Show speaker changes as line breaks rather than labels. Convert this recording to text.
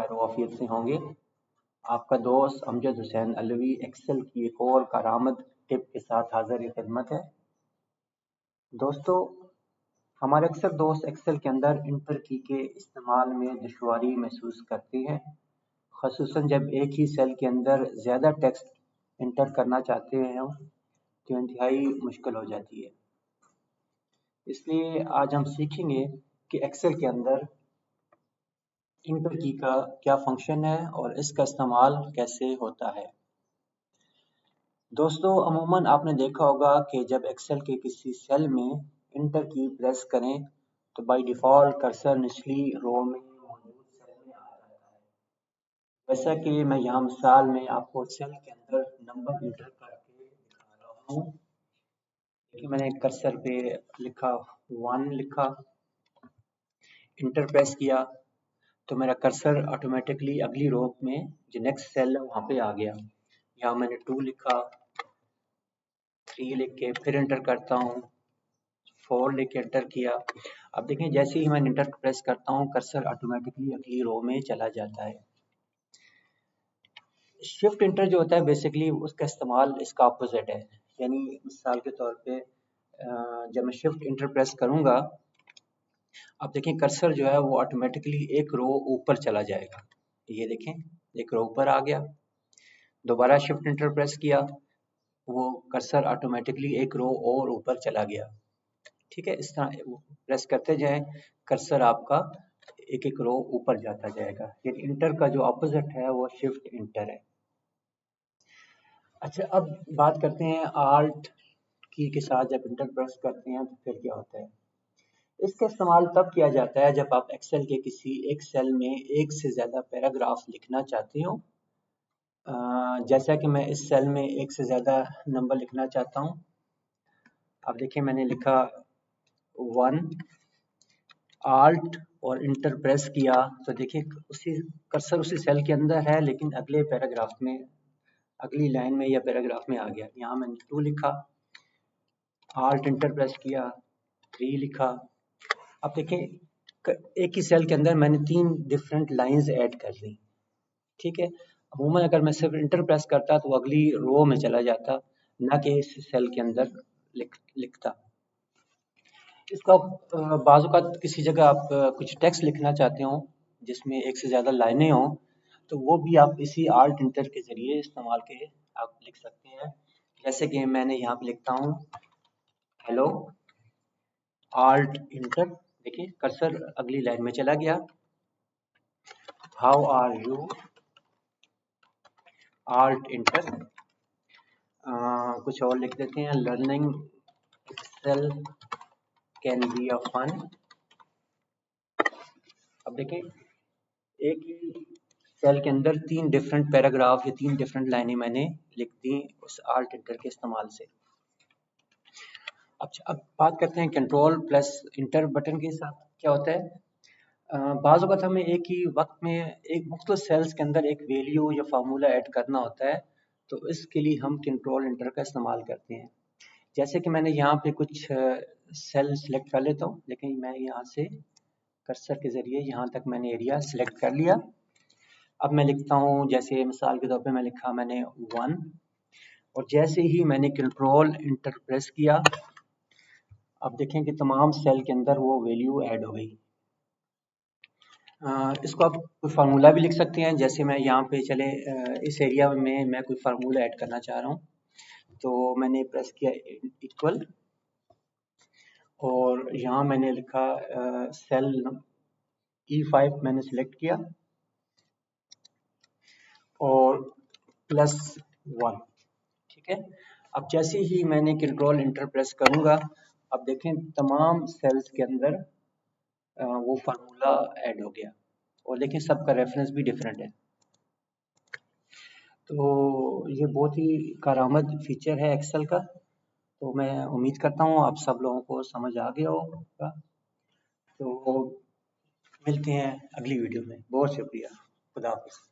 खैर वाफियत से होंगे। आपका दोस्त अमजद हुसैन अलवी एक्सेल की एक और कारामद टिप के साथ हाजिर खिदमत है। दोस्तों, हमारे अक्सर दोस्त एक्सेल के अंदर इंटर की के इस्तेमाल में दुश्वारी महसूस करते हैं, ख़ुसूसन जब एक ही सेल के अंदर ज़्यादा टेक्स्ट इंटर करना चाहते हैं तो इंतहाई मुश्किल हो जाती है। इसलिए आज हम सीखेंगे कि एक्सेल के अंदर इंटर की का क्या फंक्शन है और इसका इस्तेमाल कैसे होता है। दोस्तों, अमूमन आपने देखा होगा कि जब एक्सेल के किसी सेल में इंटर की प्रेस करें तो बाय डिफ़ॉल्ट कर्सर निचली रो में मौजूद सेल में आ जाता है। जैसा कि मैं यहाँ मिसाल में आपको सेल के अंदर नंबर इंटर करके दिखा रहा हूँ। देखिए, मैंने कर्सर पे लिखा 1 लिखा, इंटर प्रेस किया तो मेरा कर्सर ऑटोमेटिकली अगली रो में जो नेक्स्ट सेल है वहाँ पे आ गया। यहाँ मैंने 2 लिखा, 3 लिख के फिर इंटर करता हूँ, 4 लिख के इंटर किया। अब देखें, जैसे ही मैं इंटर प्रेस करता हूँ कर्सर ऑटोमेटिकली अगली रो में चला जाता है। शिफ्ट इंटर जो होता है बेसिकली उसका इस्तेमाल इसका अपोजिट है। यानी मिसाल के तौर पे जब मैं शिफ्ट इंटर प्रेस करूँगा, अब देखें कर्सर जो है वो ऑटोमेटिकली एक रो ऊपर चला जाएगा। ये देखें, एक रो ऊपर आ गया। दोबारा शिफ्ट इंटर प्रेस किया, वो कर्सर ऑटोमेटिकली एक रो और ऊपर चला गया। ठीक है, इस तरह प्रेस करते जाएं, कर्सर आपका एक एक रो ऊपर जाता जाएगा। यानी इंटर का जो अपोजिट है वो शिफ्ट इंटर है। अच्छा, अब बात करते हैं आल्ट की के साथ जब इंटर प्रेस करते हैं तो फिर क्या होता है। इसका इस्तेमाल तब किया जाता है जब आप एक्सेल के किसी एक सेल में एक से ज़्यादा पैराग्राफ लिखना चाहते हो। जैसा कि मैं इस सेल में एक से ज़्यादा नंबर लिखना चाहता हूँ। अब देखिए, मैंने लिखा 1, आल्ट और इंटर प्रेस किया तो देखिए उसी कर्सर उसी सेल के अंदर है लेकिन अगले पैराग्राफ में, अगली लाइन में या पैराग्राफ में आ गया। यहाँ मैंने 2 लिखा, आल्ट इंटर प्रेस किया, 3 लिखा। अब देखिए एक ही सेल के अंदर मैंने 3 डिफरेंट लाइंस ऐड कर ली। ठीक है, अमूमन अगर मैं सिर्फ इंटर प्रेस करता तो अगली रो में चला जाता, ना कि इस सेल के अंदर लिखता। इसका बाज़ औक़ात किसी जगह आप कुछ टेक्स्ट लिखना चाहते हो जिसमें एक से ज़्यादा लाइनें हों तो वो भी आप इसी आल्ट इंटर के ज़रिए इस्तेमाल के आप लिख सकते हैं। जैसे कि मैंने यहाँ पे लिखता हूँ हेलो, आल्ट इंटर, देखिए कर्सर अगली लाइन में चला गया। How are you, alt enter. कुछ और लिख देते हैं, learning Excel can be a fun. अब देखें, एक ही सेल के अंदर 3 डिफरेंट पैराग्राफ या 3 डिफरेंट लाइनें मैंने लिख दी उस आल्ट इंटर के इस्तेमाल से। अच्छा, अब बात करते हैं कंट्रोल प्लस इंटर बटन के साथ क्या होता है। बाज़ औक़ात हमें एक ही वक्त में एक मुख्तलिफ सेल्स के अंदर एक वैल्यू या फार्मूला ऐड करना होता है, तो इसके लिए हम कंट्रोल इंटर का इस्तेमाल करते हैं। जैसे कि मैंने यहाँ पे कुछ सेल सेलेक्ट कर लेता हूँ, लेकिन मैं यहाँ से कर्सर के ज़रिए यहाँ तक मैंने एरिया सेलेक्ट कर लिया। अब मैं लिखता हूँ, जैसे मिसाल के तौर पे मैं लिखा मैंने 1 और जैसे ही मैंने कंट्रोल इंटर प्रेस किया, अब देखें कि तमाम सेल के अंदर वो वैल्यू ऐड हो गई। इसको आप कोई फार्मूला भी लिख सकते हैं। जैसे मैं यहाँ पे चले इस एरिया में मैं कोई फार्मूला ऐड करना चाह रहा हूँ तो मैंने प्रेस किया इक्वल और यहाँ मैंने लिखा सेल E5 मैंने सिलेक्ट किया और +1। ठीक है, अब जैसे ही मैंने कंट्रोल इंटर प्रेस करूँगा, अब देखें तमाम सेल्स के अंदर वो फार्मूला ऐड हो गया और देखें सबका रेफरेंस भी डिफरेंट है। तो ये बहुत ही कारआमद फीचर है एक्सेल का। तो मैं उम्मीद करता हूँ आप सब लोगों को समझ आ गया होगा। तो मिलते हैं अगली वीडियो में। बहुत शुक्रिया, खुदा हाफ़िज़।